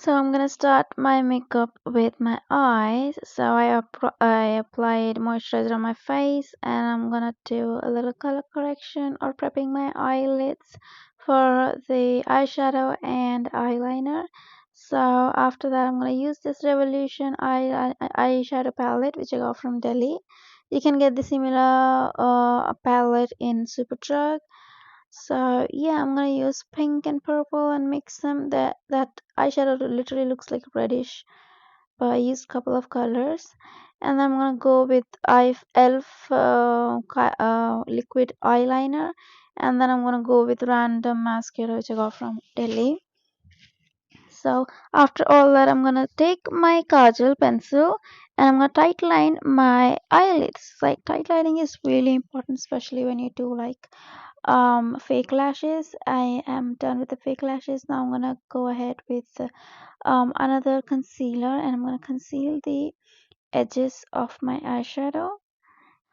So I'm gonna start my makeup with my eyes. So I applied moisturizer on my face, and I'm gonna do a little color correction or prepping my eyelids for the eyeshadow and eyeliner. So after that, I'm gonna use this Revolution eyeshadow palette which I got from Delhi. You can get the similar palette in Superdrug. So yeah, I'm gonna use pink and purple and mix them. That eyeshadow literally looks like reddish, but I used a couple of colors. And then I'm gonna go with elf liquid eyeliner, and then I'm gonna go with random mascara which I got from Delhi. So after all that, I'm gonna take my kajal pencil and I'm gonna tight line my eyelids. Like tight lining is really important, especially when you do like fake lashes. I am done with the fake lashes. Now I'm gonna go ahead with another concealer, and I'm gonna conceal the edges of my eyeshadow.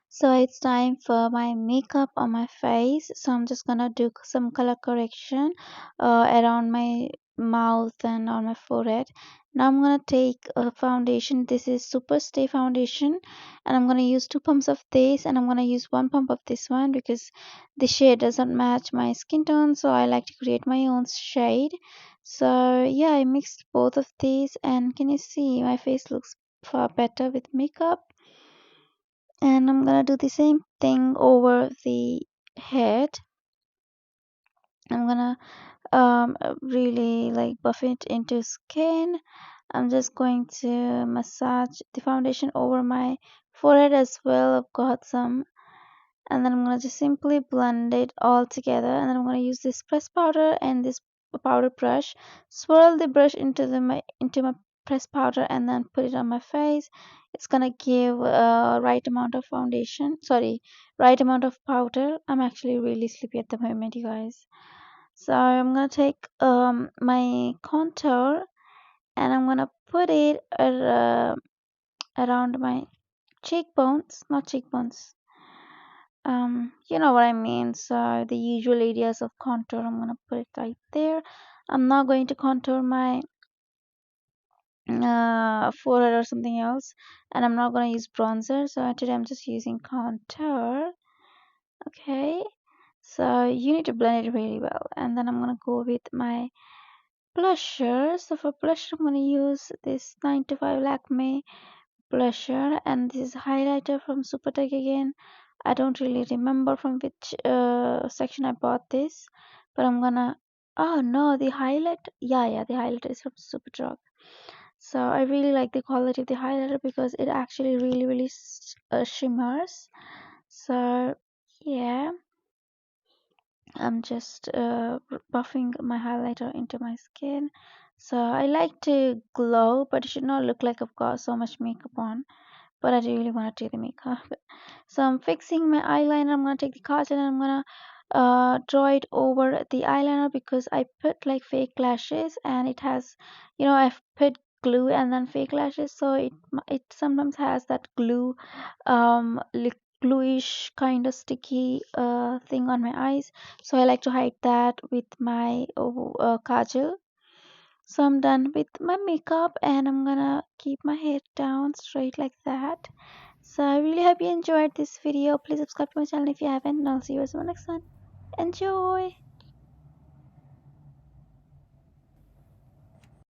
So it's time for my makeup on my face. So I'm just gonna do some color correction around my mouth and on my forehead. Now I'm gonna take a foundation. This is Super Stay foundation, and I'm gonna use 2 pumps of this, and I'm gonna use 1 pump of this one because the shade doesn't match my skin tone. So I like to create my own shade. So yeah, I mixed both of these, and can you see my face looks far better with makeup? And I'm gonna do the same thing over the head. I'm gonna really like buff it into skin. I'm just going to massage the foundation over my forehead as well. I've got some, and then I'm gonna just simply blend it all together, and then I'm gonna use this press powder and this powder brush, swirl the brush into my press powder, and then put it on my face. It's gonna give right amount of foundation, sorry, right amount of powder. I'm actually really sleepy at the moment, you guys. So I'm gonna take my contour, and I'm gonna put it around my cheekbones, not cheekbones, you know what I mean. So the usual areas of contour, I'm gonna put it right there. I'm not going to contour my forehead or something else, and I'm not gonna use bronzer. So today I'm just using contour. Okay, so you need to blend it really well, and then I'm gonna go with my blusher. So for blusher, I'm gonna use this 9 to 5 Lakme blusher, and this is highlighter from Supertech again. I don't really remember from which section I bought this, but I'm gonna. Oh no, the highlight. Yeah, the highlighter is from Superdrug. So I really like the quality of the highlighter because it actually really shimmers. So yeah, I'm just buffing my highlighter into my skin. So I like to glow, but it should not look like I've got so much makeup on. But I really want to do the makeup. So I'm fixing my eyeliner. I'm gonna take the kajal and I'm gonna draw it over the eyeliner because I put like fake lashes, and it has, I've put glue and then fake lashes, so it sometimes has that glue, gluish kind of sticky thing on my eyes. So I like to hide that with my kajal. So I'm done with my makeup, and I'm gonna keep my hair down straight like that. So I really hope you enjoyed this video. Please subscribe to my channel if you haven't, and I'll see you guys in my next one. Enjoy!